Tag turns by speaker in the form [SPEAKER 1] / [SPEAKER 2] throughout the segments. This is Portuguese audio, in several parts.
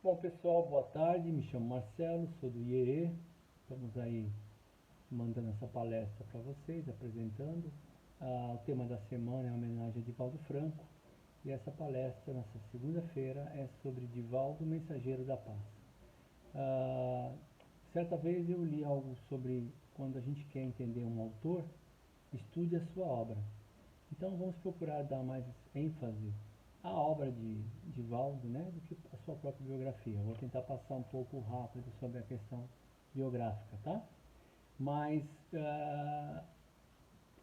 [SPEAKER 1] Bom, pessoal, boa tarde. Me chamo Marcelo, sou do IEE. Estamos aí mandando essa palestra para vocês, apresentando. O tema da semana é a homenagem a Divaldo Franco. E essa palestra, nessa segunda-feira, é sobre Divaldo, Mensageiro da Paz. Ah, Certa vez eu li algo sobre quando a gente quer entender um autor, estude a sua obra. Então vamos procurar dar mais ênfase à obra de Divaldo, né, do que a sua própria biografia. Vou tentar passar um pouco rápido sobre a questão biográfica, tá? Mas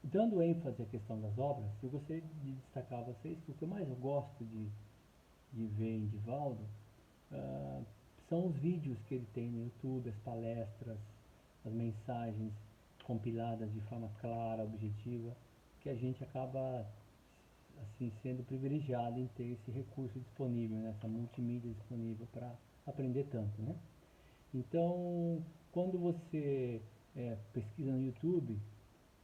[SPEAKER 1] dando ênfase à questão das obras, eu gostaria de destacar a vocês que o que eu mais gosto de ver em Divaldo ah, são os vídeos que ele tem no YouTube, as palestras, as mensagens compiladas de forma clara, objetiva, que a gente acaba assim sendo privilegiado em ter esse recurso disponível, né, essa multimídia disponível para aprender tanto, né? Então, quando você pesquisa no YouTube,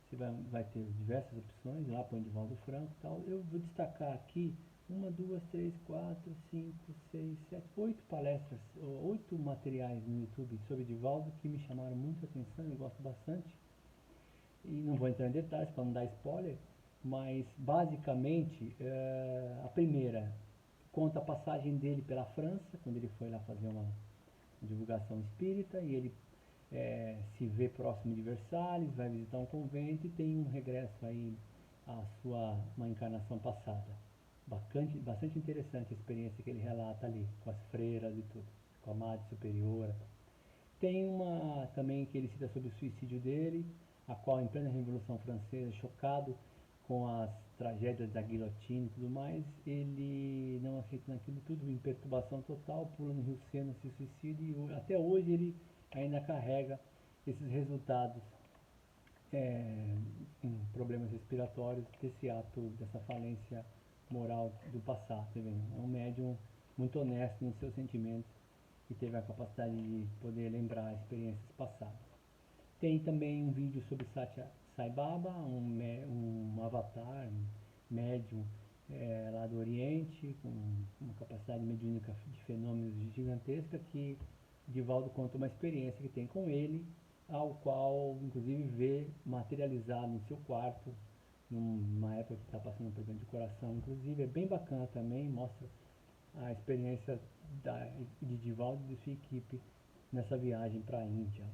[SPEAKER 1] você vai ter diversas opções, lá põe Divaldo Franco e tal. Eu vou destacar aqui uma, duas, três, quatro, cinco, seis, sete, oito palestras, oito materiais no YouTube sobre Divaldo que me chamaram muito a atenção, eu gosto bastante. E não vou entrar em detalhes para não dar spoiler, mas basicamente a primeira conta a passagem dele pela França, quando ele foi lá fazer uma divulgação espírita, e ele se vê próximo de Versalhes, vai visitar um convento e tem um regresso aí à sua uma encarnação passada. Bastante interessante a experiência que ele relata ali, com as freiras e tudo, com a Madre Superiora. Tem uma também que ele cita sobre o suicídio dele, a qual em plena Revolução Francesa, chocado com as tragédias da guilhotina e tudo mais, ele não aceitando aquilo tudo, em perturbação total, pula no Rio Sena, se suicida e até hoje ele ainda carrega esses resultados em problemas respiratórios desse ato, dessa falência moral do passado. É um médium muito honesto nos seus sentimentos e teve a capacidade de poder lembrar experiências passadas. Tem também um vídeo sobre Satya Sai Baba, um avatar, um médium lá do Oriente, com uma capacidade mediúnica de fenômenos gigantesca, que Divaldo conta uma experiência que tem com ele, ao qual inclusive vê materializado no seu quarto, numa época que está passando um problema de coração, inclusive é bem bacana também, mostra a experiência de Divaldo e de sua equipe nessa viagem para a Índia.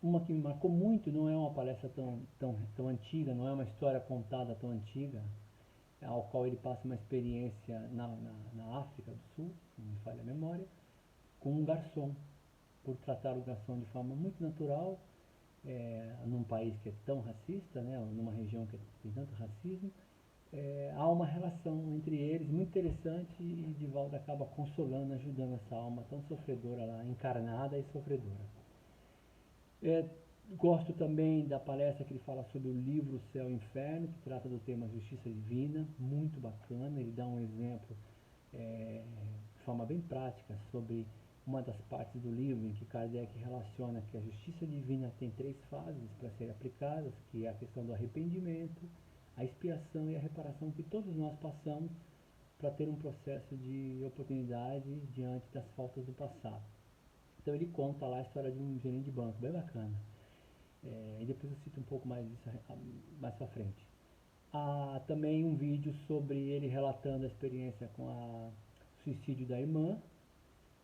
[SPEAKER 1] Uma que me marcou muito, não é uma palestra tão antiga, não é uma história contada tão antiga, ao qual ele passa uma experiência na África do Sul, se não me falha a memória, com um garçom, por tratar o garçom de forma muito natural, num país que é tão racista, né, numa região que tem tanto racismo, há uma relação entre eles muito interessante e Divaldo acaba consolando, ajudando essa alma tão sofredora lá, encarnada e sofredora. É, Gosto também da palestra que ele fala sobre o livro Céu e Inferno, que trata do tema Justiça Divina, muito bacana. Ele dá um exemplo de forma bem prática sobre uma das partes do livro em que Kardec relaciona que a justiça divina tem três fases para serem aplicadas, que é a questão do arrependimento, a expiação e a reparação que todos nós passamos para ter um processo de oportunidade diante das faltas do passado. Então ele conta lá a história de um gerente de banco, bem bacana. E depois eu cito um pouco mais disso mais pra frente. Há também um vídeo sobre ele relatando a experiência com o suicídio da irmã,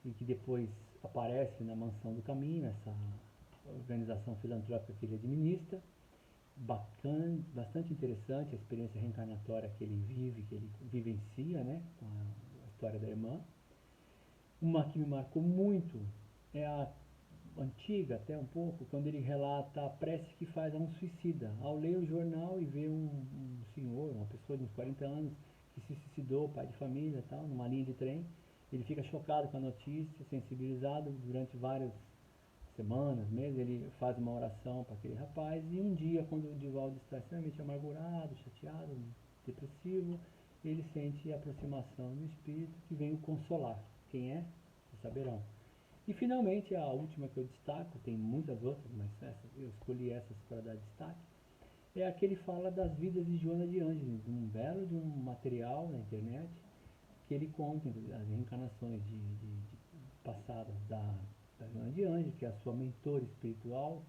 [SPEAKER 1] e que depois aparece na Mansão do Caminho, essa organização filantrópica que ele administra. Bacana, bastante interessante a experiência reencarnatória que ele vive, que ele vivencia, né, com a história da irmã. Uma que me marcou muito é a antiga, até um pouco, quando ele relata a prece que faz a um suicida. Ao ler o jornal e ver um senhor, uma pessoa de uns 40 anos, que se suicidou, pai de família, tal, numa linha de trem, ele fica chocado com a notícia, sensibilizado durante várias semanas, meses, ele faz uma oração para aquele rapaz, e um dia, quando o Divaldo está extremamente amargurado, chateado, depressivo, ele sente a aproximação do Espírito que vem o consolar. Quem é? Vocês saberão. E finalmente, a última que eu destaco, tem muitas outras, mas eu escolhi essas para dar destaque, é a que ele fala das vidas de Joana de Ângeles, um belo de um material na internet, que ele conta as reencarnações de passadas da Joana de Ângeles, que é a sua mentora espiritual,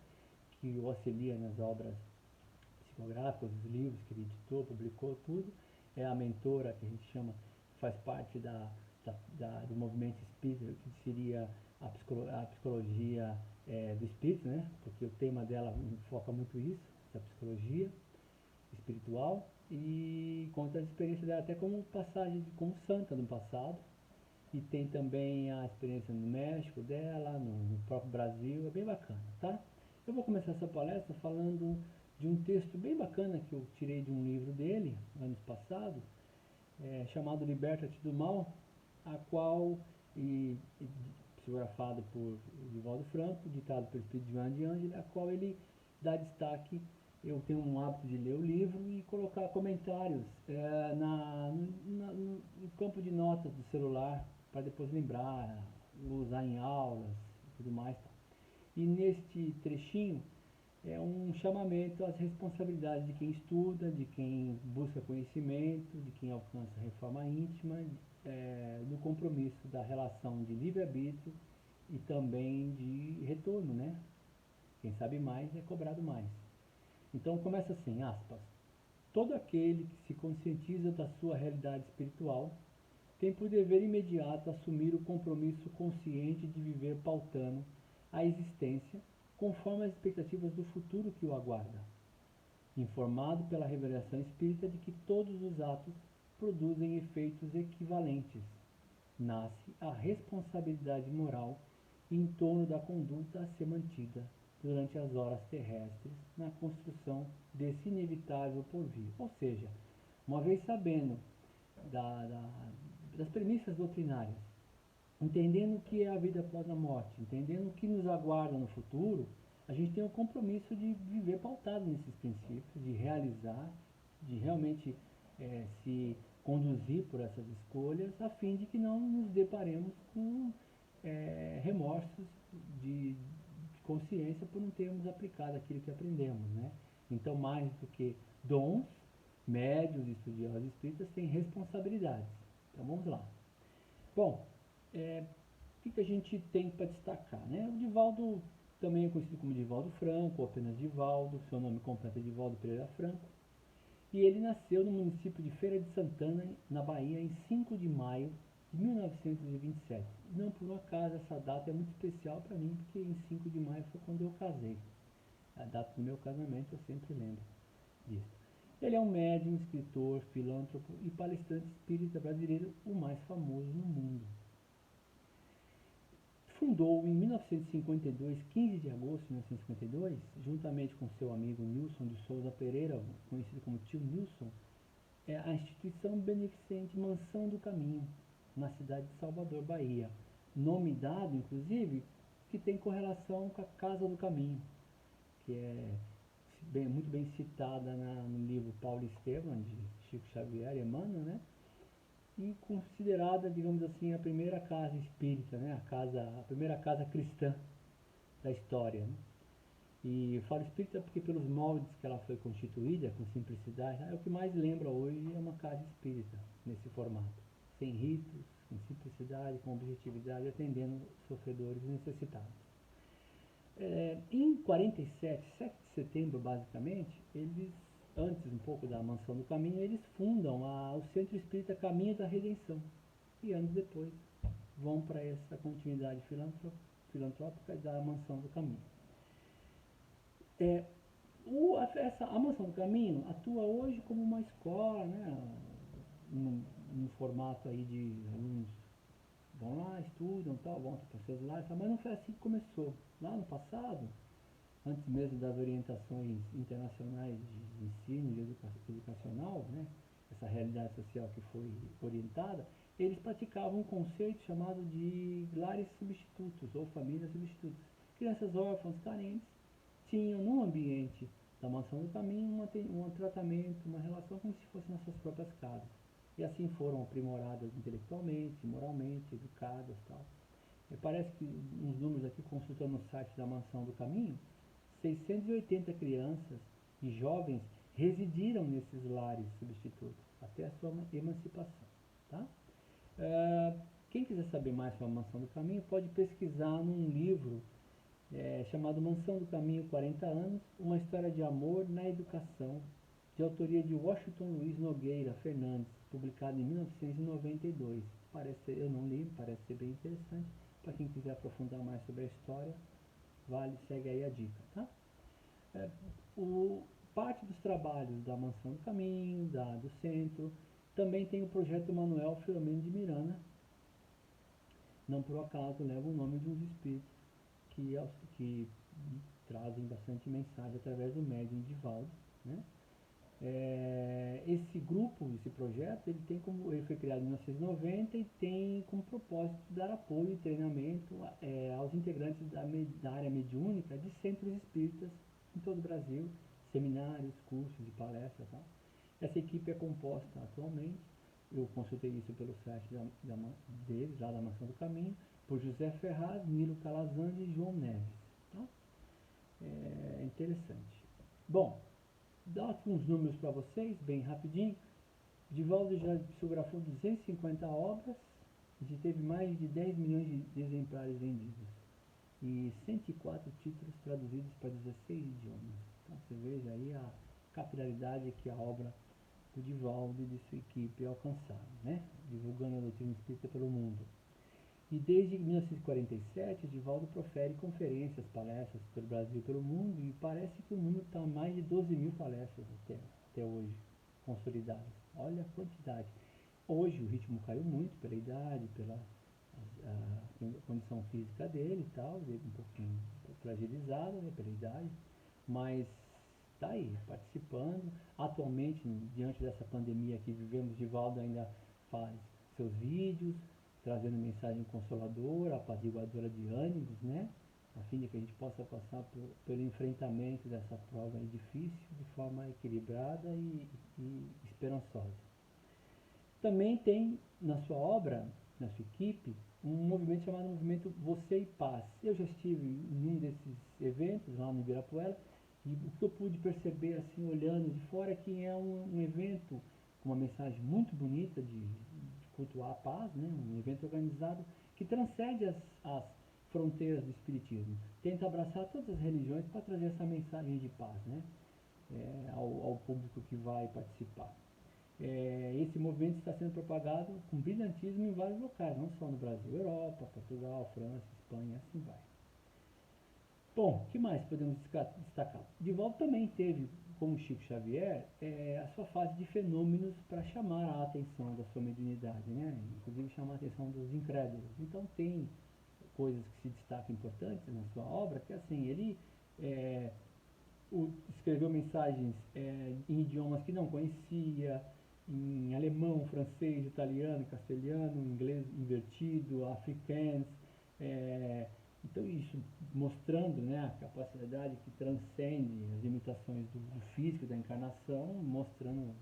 [SPEAKER 1] que o auxilia nas obras psicográficas, os livros que ele editou, publicou, tudo. É a mentora que a gente chama, faz parte do movimento espírita, que seria a psicologia do espírito, né? Porque o tema dela foca muito isso, essa psicologia espiritual, e conta a experiência dela até como passagem, como santa no passado, e tem também a experiência no México dela, no próprio Brasil, é bem bacana, tá? Eu vou começar essa palestra falando de um texto bem bacana que eu tirei de um livro dele, anos passados, chamado Liberta-te do Mal, a qual, psicografado por Divaldo Franco, ditado pelo Espírito de Joana de Ângeles, a qual ele dá destaque. Eu tenho um hábito de ler o livro e colocar comentários no campo de notas do celular, para depois lembrar, usar em aulas e tudo mais. E neste trechinho é um chamamento às responsabilidades de quem estuda, de quem busca conhecimento, de quem alcança a reforma íntima, do compromisso da relação de livre-arbítrio e também de retorno, né? Quem sabe mais é cobrado mais. Então começa assim, aspas. Todo aquele que se conscientiza da sua realidade espiritual tem por dever imediato assumir o compromisso consciente de viver pautando a existência conforme as expectativas do futuro que o aguarda, informado pela revelação espírita de que todos os atos produzem efeitos equivalentes. Nasce a responsabilidade moral em torno da conduta a ser mantida durante as horas terrestres na construção desse inevitável porvir. Ou seja, uma vez sabendo das premissas doutrinárias, entendendo o que é a vida após a morte, entendendo o que nos aguarda no futuro, a gente tem o compromisso de viver pautado nesses princípios, de realizar, de realmente se conduzir por essas escolhas, a fim de que não nos deparemos com remorsos de consciência por não termos aplicado aquilo que aprendemos, né? Então, mais do que dons, médios e estudiosos espíritas têm responsabilidades. Então, vamos lá. Bom, o que a gente tem para destacar, né? O Divaldo também é conhecido como Divaldo Franco, ou apenas Divaldo, seu nome completo é Divaldo Pereira Franco, e ele nasceu no município de Feira de Santana, na Bahia, em 5 de maio de 1927. Não por um acaso, essa data é muito especial para mim, porque em 5 de maio foi quando eu casei. A data do meu casamento eu sempre lembro disso. Ele é um médium, escritor, filântropo e palestrante espírita brasileiro, o mais famoso no mundo. Fundou em 1952, 15 de agosto de 1952, juntamente com seu amigo Nilson de Souza Pereira, conhecido como Tio Nilson, a instituição beneficente Mansão do Caminho, na cidade de Salvador, Bahia. Nome dado, inclusive, que tem correlação com a Casa do Caminho, que é muito bem citada no livro Paulo Estevam, de Chico Xavier e Emmanuel, né? E considerada, digamos assim, a primeira casa espírita, né? A primeira casa cristã da história, né? E eu falo espírita porque pelos moldes que ela foi constituída, com simplicidade, o que mais lembra hoje é uma casa espírita, nesse formato. Sem ritos, com simplicidade, com objetividade, atendendo sofredores e necessitados. Em 47, 7 de setembro, basicamente, eles, antes um pouco da Mansão do Caminho, eles fundam o Centro Espírita Caminho da Redenção. E anos depois vão para essa continuidade filantrópica da Mansão do Caminho. A Mansão do Caminho atua hoje como uma escola, né, num formato aí de alunos vão lá, estudam, tal, voltam para seus lares, mas não foi assim que começou. Lá no passado, antes mesmo das orientações internacionais de ensino e educacional, né, essa realidade social que foi orientada, eles praticavam um conceito chamado de lares substitutos ou famílias substitutas. Crianças órfãs, carentes, tinham no ambiente da Mansão do Caminho um tratamento, uma relação como se fossem nas suas próprias casas. E assim foram aprimoradas intelectualmente, moralmente, educadas e tal. Parece que uns números aqui, consultando no site da Mansão do Caminho, 680 crianças e jovens residiram nesses lares substitutos, até a sua emancipação. Tá? Quem quiser saber mais sobre a Mansão do Caminho pode pesquisar num livro chamado Mansão do Caminho 40 anos, uma história de amor na educação, de autoria de Washington Luiz Nogueira Fernandes, publicado em 1992. Eu não li, parece ser bem interessante. Para quem quiser aprofundar mais sobre a história, segue aí a dica, tá? É, parte dos trabalhos da Mansão do Caminho, do Centro, também tem o projeto Manuel Filomeno de Miranda, não por acaso leva o nome de uns espíritos que trazem bastante mensagem através do médium Divaldo, né? Esse grupo, esse projeto, ele foi criado em 1990 e tem como propósito dar apoio e treinamento aos integrantes da área mediúnica de centros espíritas em todo o Brasil, seminários, cursos e palestras. Tá? Essa equipe é composta atualmente, eu consultei isso pelo site deles, lá da Mansão do Caminho, por José Ferraz, Nilo Calazans e João Neves. Tá? É interessante. Bom, dá aqui uns números para vocês, bem rapidinho. Divaldo já psicografou 250 obras e teve mais de 10 milhões de exemplares vendidos e 104 títulos traduzidos para 16 idiomas. Então você veja aí a capilaridade que a obra do Divaldo e de sua equipe alcançaram, né? Divulgando a doutrina espírita pelo mundo. E desde 1947, Divaldo profere conferências, palestras pelo Brasil e pelo mundo, e parece que o número está mais de 12 mil palestras até hoje, consolidadas. Olha a quantidade. Hoje o ritmo caiu muito pela idade, pela condição física dele e tal, ele um pouquinho fragilizado, né, pela idade, mas está aí, participando. Atualmente, diante dessa pandemia que vivemos, Divaldo ainda faz seus vídeos, trazendo mensagem consoladora, apaziguadora de ânimos, né? A fim de que a gente possa passar pelo enfrentamento dessa prova difícil de forma equilibrada e esperançosa. Também tem na sua obra, na sua equipe, um movimento chamado Movimento Você e Paz. Eu já estive em um desses eventos lá no Ibirapuera e o que eu pude perceber assim olhando de fora é que é um evento com uma mensagem muito bonita de cultuar a paz, né? Um evento organizado que transcende as fronteiras do espiritismo. Tenta abraçar todas as religiões para trazer essa mensagem de paz, né? Ao público que vai participar. Esse movimento está sendo propagado com brilhantismo em vários locais, não só no Brasil, Europa, Portugal, França, Espanha, assim vai. Bom, o que mais podemos destacar? Divaldo também teve, como Chico Xavier, a sua fase de fenômenos para chamar a atenção da sua mediunidade, né? Inclusive chamar a atenção dos incrédulos. Então tem coisas que se destacam importantes na sua obra, que assim, ele escreveu mensagens em idiomas que não conhecia, em alemão, francês, italiano, castelhano, inglês invertido, afrikaans, então isso mostrando, né, a capacidade que transcende as limitações do físico, da encarnação, mostrando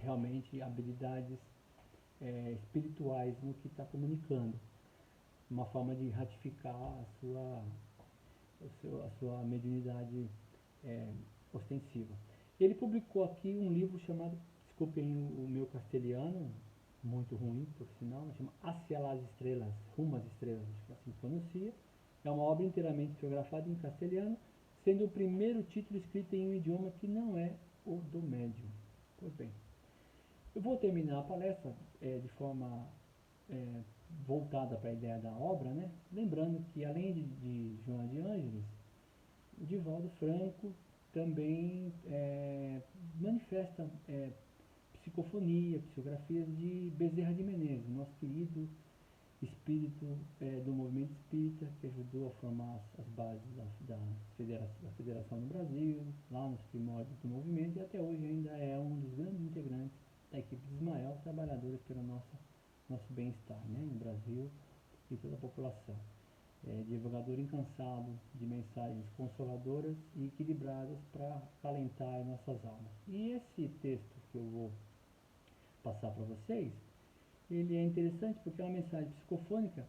[SPEAKER 1] realmente habilidades espirituais no que está comunicando. Uma forma de ratificar a sua mediunidade ostensiva. Ele publicou aqui um livro chamado, desculpem o meu castelhano, muito ruim, por sinal, chama Hacia las Estrelas, Rumo às Estrelas, acho que assim pronuncia. É uma obra inteiramente psicografada em castelhano, sendo o primeiro título escrito em um idioma que não é o do médium. Pois bem, eu vou terminar a palestra de forma voltada para a ideia da obra, né? Lembrando que além de Joana de Ângeles, o Divaldo Franco também manifesta psicofonia, psicografias de Bezerra de Menezes, nosso querido espírito do movimento espírita, que ajudou a formar as bases da federação no Brasil, lá nos primórdios do movimento, e até hoje ainda é um dos grandes integrantes da equipe de Ismael, trabalhadores pelo nosso bem-estar, né, no Brasil e toda a população. Divulgador incansado de mensagens consoladoras e equilibradas para acalentar nossas almas. E esse texto que eu vou passar para vocês, ele é interessante porque é uma mensagem psicofônica,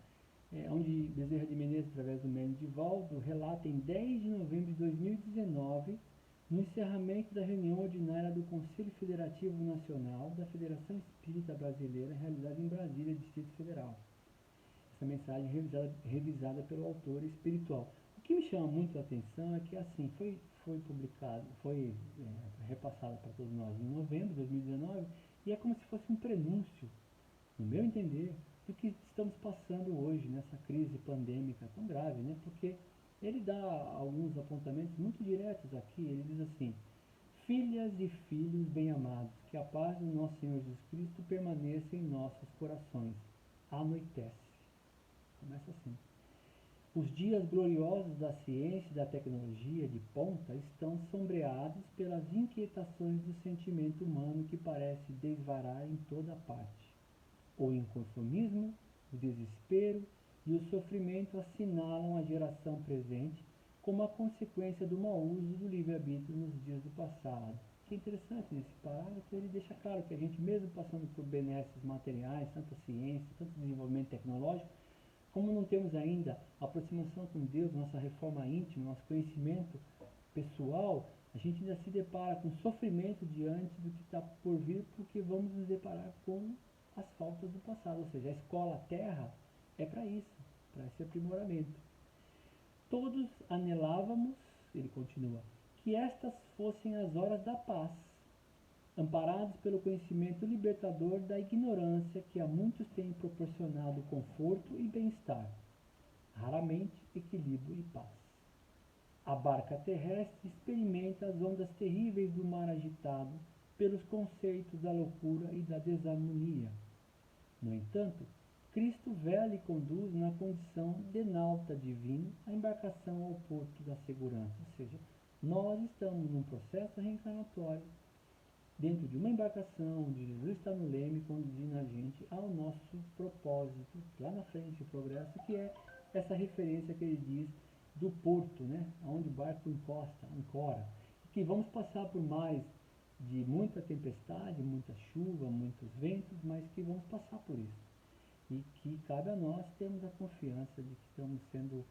[SPEAKER 1] onde Bezerra de Menezes, através do médium Divaldo, relata em 10 de novembro de 2019, no encerramento da reunião ordinária do Conselho Federativo Nacional da Federação Espírita Brasileira, realizada em Brasília, Distrito Federal. essa mensagem revisada pelo autor espiritual. O que me chama muito a atenção é que assim foi publicado, foi repassado para todos nós em novembro de 2019 e é como se fosse um prenúncio, no meu entender, do que estamos passando hoje nessa crise pandêmica tão grave, né? Porque ele dá alguns apontamentos muito diretos aqui. Ele diz assim: filhas e filhos bem-amados, que a paz do nosso Senhor Jesus Cristo permaneça em nossos corações. Anoitece. Começa assim. Os dias gloriosos da ciência e da tecnologia de ponta estão sombreados pelas inquietações do sentimento humano que parece desvarar em toda parte. O inconformismo, o desespero e o sofrimento assinalam a geração presente como a consequência do mau uso do livre-arbítrio nos dias do passado. O que é interessante nesse parágrafo, ele deixa claro que a gente, mesmo passando por benesses materiais, tanta ciência, tanto desenvolvimento tecnológico, como não temos ainda a aproximação com Deus, nossa reforma íntima, nosso conhecimento pessoal, a gente ainda se depara com sofrimento diante do que está por vir, porque vamos nos deparar com as faltas do passado. Ou seja, a escola terra é para isso, para esse aprimoramento. Todos anelávamos, ele continua, que estas fossem as horas da paz, amparados pelo conhecimento libertador da ignorância que a muitos tem proporcionado conforto e bem-estar, raramente equilíbrio e paz. A barca terrestre experimenta as ondas terríveis do mar agitado pelos conceitos da loucura e da desarmonia. No entanto, Cristo vela e conduz na condição de nauta divino a embarcação ao porto da segurança. Ou seja, nós estamos num processo reencarnatório dentro de uma embarcação onde Jesus está no leme conduzindo a gente ao nosso propósito, lá na frente, o progresso, que é essa referência que ele diz do porto, né, onde o barco encosta, ancora, e que vamos passar por mais de muita tempestade, muita chuva, muitos ventos, mas que vamos passar por isso. E que cabe a nós termos a confiança de que estamos sendo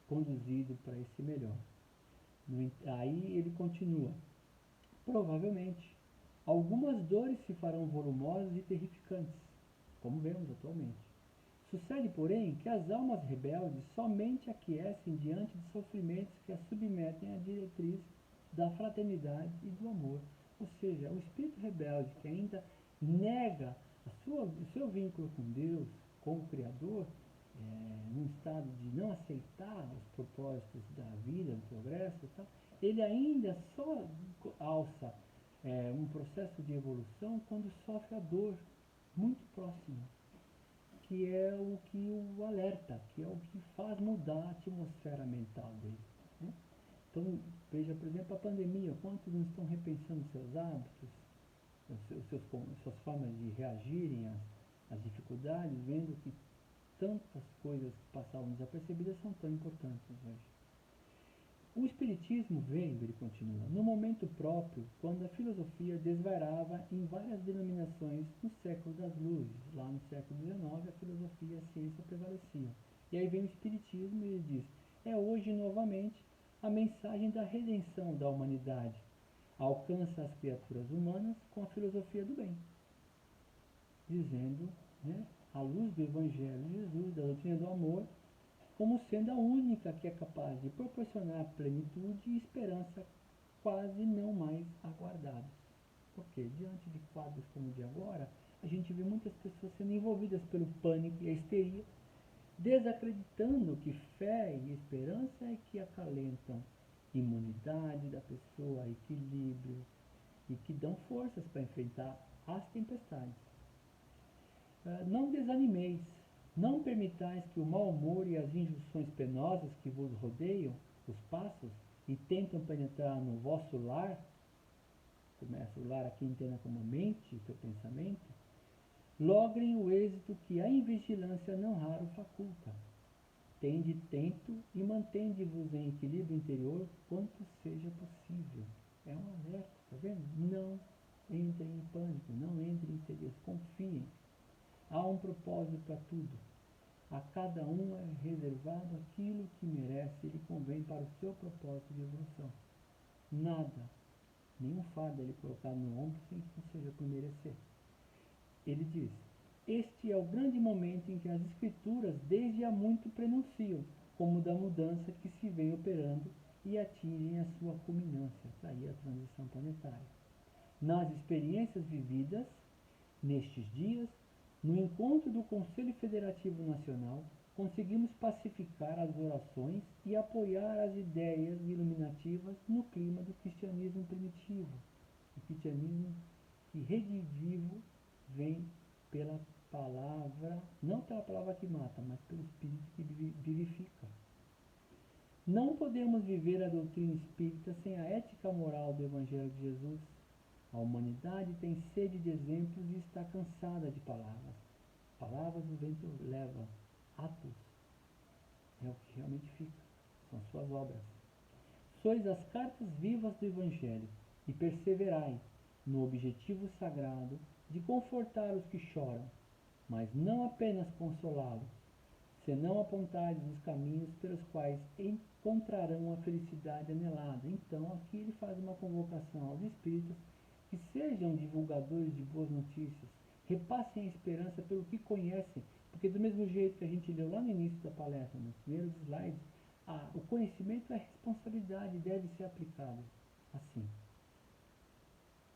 [SPEAKER 1] conduzidos para esse melhor. Aí ele continua: provavelmente, algumas dores se farão volumosas e terrificantes, como vemos atualmente. Sucede, porém, que as almas rebeldes somente aquecem diante de sofrimentos que as submetem à diretriz da fraternidade e do amor. Ou seja, o espírito rebelde que ainda nega o seu vínculo com Deus, com o Criador, num estado de não aceitar os propósitos da vida, do progresso e tal, ele ainda só alça um processo de evolução quando sofre a dor muito próxima, que é o que o alerta, que é o que faz mudar a atmosfera mental dele, né? Então, veja, por exemplo, a pandemia, quantos não estão repensando seus hábitos, suas formas de reagirem às dificuldades, vendo que tantas coisas que passavam desapercebidas são tão importantes hoje. O Espiritismo veio, ele continua, no momento próprio, quando a filosofia desvairava em várias denominações no século das luzes. Lá no século XIX, a filosofia e a ciência prevaleciam. E aí vem o Espiritismo e ele diz: é hoje novamente a mensagem da redenção da humanidade. Alcança as criaturas humanas com a filosofia do bem, dizendo, né, à luz do Evangelho de Jesus, da doutrina do amor, como sendo a única que é capaz de proporcionar plenitude e esperança quase não mais aguardados. Porque diante de quadros como o de agora, a gente vê muitas pessoas sendo envolvidas pelo pânico e a histeria, desacreditando que fé e esperança é que acalentam imunidade da pessoa, equilíbrio, e que dão forças para enfrentar as tempestades. Não desanimeis, não permitais que o mau humor e as injunções penosas que vos rodeiam, os passos, e tentam penetrar no vosso lar, começa o lar aqui, entenda como mente, seu pensamento, logrem o êxito que a invigilância não raro faculta. Tende tento e mantende-vos em equilíbrio interior quanto seja possível. É um alerta, tá vendo? Não entrem em pânico, não entrem em histeria, confiem. Há um propósito para tudo. A cada um é reservado aquilo que merece e lhe convém para o seu propósito de evolução. Nada, nenhum fardo é lhe colocado no ombro sem que não seja por merecer. Ele diz: este é o grande momento em que as escrituras desde há muito prenunciam, como da mudança que se vem operando e atingem a sua culminância, está aí a transição planetária. Nas experiências vividas nestes dias, no encontro do Conselho Federativo Nacional, conseguimos pacificar as orações e apoiar as ideias iluminativas no clima do cristianismo primitivo. O cristianismo que redivivo vem pela palavra, não pela palavra que mata, mas pelo Espírito que vivifica. Não podemos viver a doutrina espírita sem a ética moral do Evangelho de Jesus. A humanidade tem sede de exemplos e está cansada de palavras. Palavras o vento leva, atos é o que realmente fica, são suas obras. Sois as cartas vivas do Evangelho e perseverai no objetivo sagrado de confortar os que choram, mas não apenas consolá-los, senão apontar-lhes os caminhos pelos quais encontrarão a felicidade anelada. Então, aqui ele faz uma convocação aos espíritos que sejam divulgadores de boas notícias, repassem a esperança pelo que conhecem, porque do mesmo jeito que a gente leu lá no início da palestra, nos primeiros slides, o conhecimento é responsabilidade e deve ser aplicado assim.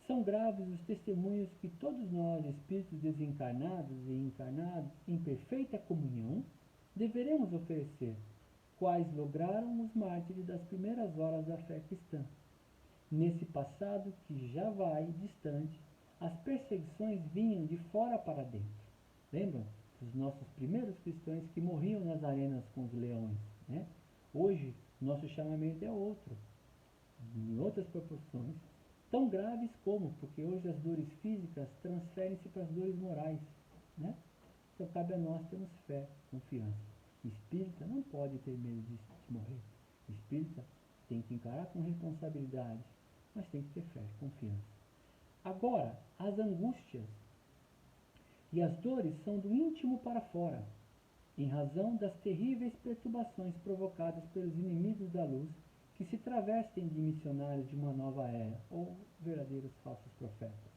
[SPEAKER 1] São graves os testemunhos que todos nós, espíritos desencarnados e encarnados, em perfeita comunhão, deveremos oferecer, quais lograram os mártires das primeiras horas da fé cristã. Nesse passado que já vai distante, as perseguições vinham de fora para dentro. Lembram dos nossos primeiros cristãos que morriam nas arenas com os leões, né? Hoje, nosso chamamento é outro, em outras proporções, tão graves como, porque hoje as dores físicas transferem-se para as dores morais, né? Então cabe a nós termos fé, confiança. Espírita não pode ter medo de morrer. Espírita tem que encarar com responsabilidade, mas tem que ter fé, confiança. Agora, as angústias e as dores são do íntimo para fora, em razão das terríveis perturbações provocadas pelos inimigos da luz que se travestem de missionários de uma nova era, ou verdadeiros falsos profetas.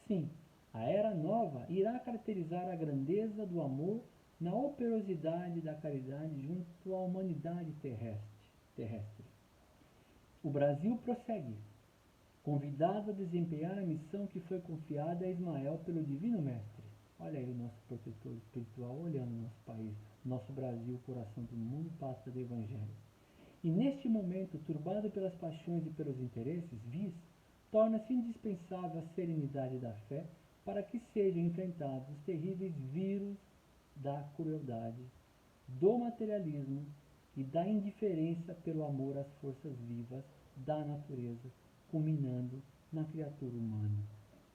[SPEAKER 1] Sim, a era nova irá caracterizar a grandeza do amor na operosidade da caridade junto à humanidade terrestre. O Brasil prossegue, convidado a desempenhar a missão que foi confiada a Ismael pelo Divino Mestre. Olha aí o nosso protetor espiritual olhando o nosso país, nosso Brasil, coração do mundo, pátria do Evangelho. E neste momento, turbado pelas paixões e pelos interesses vis, torna-se indispensável a serenidade da fé para que sejam enfrentados os terríveis vírus da crueldade, do materialismo e da indiferença pelo amor às forças vivas da natureza, culminando na criatura humana.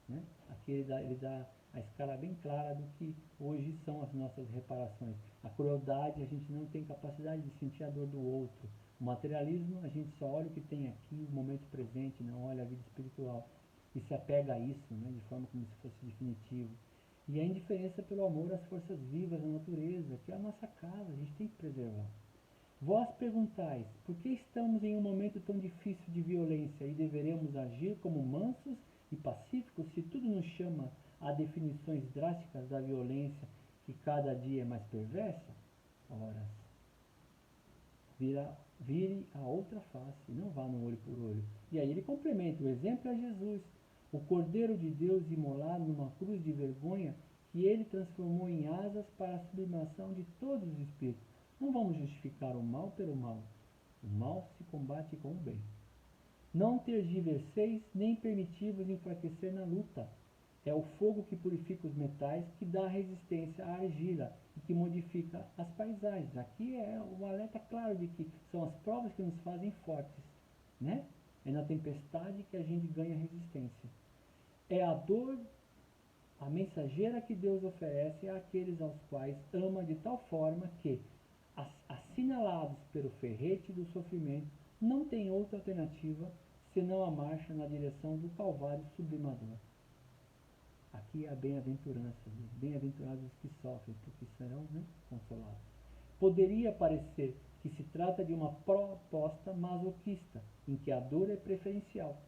[SPEAKER 1] Né? Aqui ele dá a escala bem clara do que hoje são as nossas reparações. A crueldade, a gente não tem capacidade de sentir a dor do outro. O materialismo, a gente só olha o que tem aqui, o momento presente, não olha a vida espiritual. E se apega a isso, né, de forma como se fosse definitivo. E a indiferença pelo amor às forças vivas da natureza, que é a nossa casa, a gente tem que preservar. Vós perguntais, por que estamos em um momento tão difícil de violência e deveremos agir como mansos e pacíficos se tudo nos chama a definições drásticas da violência que cada dia é mais perversa? Ora, vire a outra face, não vá no olho por olho. E aí ele complementa, o exemplo é Jesus, o Cordeiro de Deus imolado numa cruz de vergonha que ele transformou em asas para a sublimação de todos os espíritos. Não vamos justificar o mal pelo mal. O mal se combate com o bem. Não tergiverseis nem permitivos enfraquecer na luta. É o fogo que purifica os metais, que dá resistência à argila e que modifica as paisagens. Aqui é um alerta claro de que são as provas que nos fazem fortes, né? É na tempestade que a gente ganha resistência. É a dor, a mensageira que Deus oferece àqueles aos quais ama de tal forma que, assinalados pelo ferrete do sofrimento, não tem outra alternativa senão a marcha na direção do Calvário sublimador. Aqui é a bem-aventurança, bem-aventurados os que sofrem, porque serão, né, consolados. Poderia parecer que se trata de uma proposta masoquista, em que a dor é preferencial.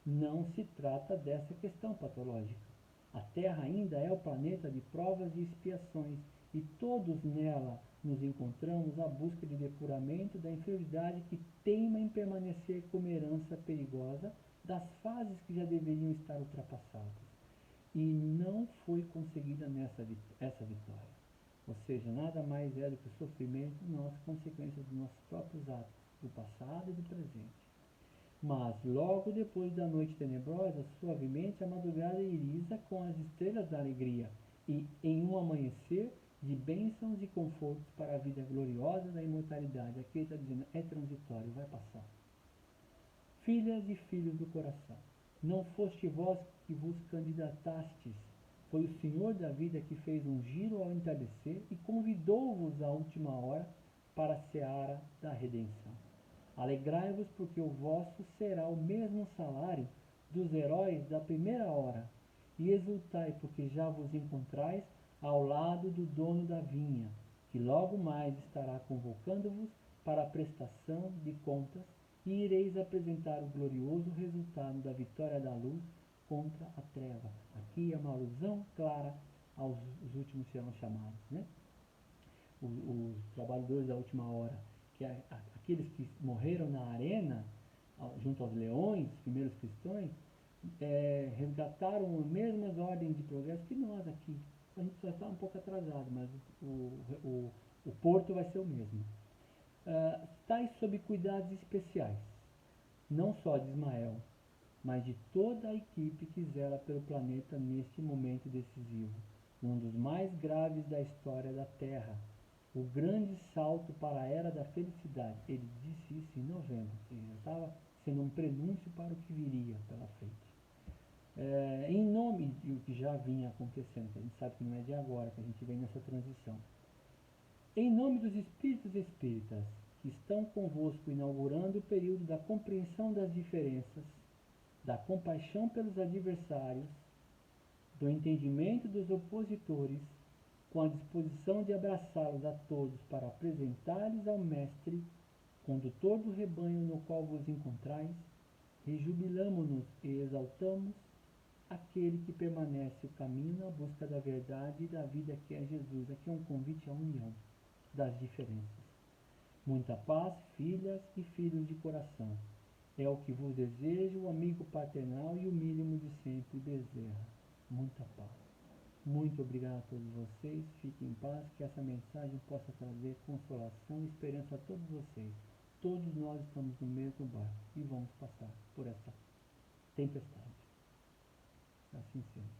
[SPEAKER 1] Não se trata dessa questão patológica. A Terra ainda é o planeta de provas e expiações, e todos nela nos encontramos à busca de depuramento da inferioridade que teima em permanecer como herança perigosa das fases que já deveriam estar ultrapassadas. E não foi conseguida essa vitória. Ou seja, nada mais é do que o sofrimento nosso, consequência dos nossos próprios atos, do passado e do presente. Mas, logo depois da noite tenebrosa, suavemente a madrugada iriza com as estrelas da alegria, e em um amanhecer de bênçãos e confortos para a vida gloriosa da imortalidade. Aqui ele está dizendo, é transitório, vai passar. Filhas e filhos do coração, não foste vós que vos candidatastes, foi o Senhor da vida que fez um giro ao entardecer e convidou-vos à última hora para a seara da redenção. Alegrai-vos, porque o vosso será o mesmo salário dos heróis da primeira hora, e exultai, porque já vos encontrais ao lado do dono da vinha, que logo mais estará convocando-vos para a prestação de contas, e ireis apresentar o glorioso resultado da vitória da luz contra a treva. Aqui é uma alusão clara aos os últimos serão chamados, né? Os trabalhadores da última hora, que é aqueles que morreram na arena, junto aos leões, os primeiros cristãos, resgataram as mesmas ordens de progresso que nós aqui. A gente só está um pouco atrasado, mas o porto vai ser o mesmo. Estais sob cuidados especiais, não só de Ismael, mas de toda a equipe que zela pelo planeta neste momento decisivo, um dos mais graves da história da Terra, o grande salto para a era da felicidade. Ele disse isso em novembro, já estava sendo um prenúncio para o que viria pela frente. Em nome do que já vinha acontecendo, que a gente sabe que não é de agora, que a gente vem nessa transição. Em nome dos espíritos espíritas que estão convosco inaugurando o período da compreensão das diferenças, da compaixão pelos adversários, do entendimento dos opositores, com a disposição de abraçá-los a todos para apresentar-lhes ao Mestre, condutor do rebanho no qual vos encontrais, rejubilamo-nos e exaltamos aquele que permanece o caminho na busca da verdade e da vida que é Jesus. Aqui é um convite à união das diferenças. Muita paz, filhas e filhos de coração. É o que vos desejo, o amigo paternal e o mínimo de sempre, Bezerra. Muita paz. Muito obrigado a todos vocês. Fiquem em paz, que essa mensagem possa trazer consolação e esperança a todos vocês. Todos nós estamos no mesmo barco e vamos passar por essa tempestade. Assim seja.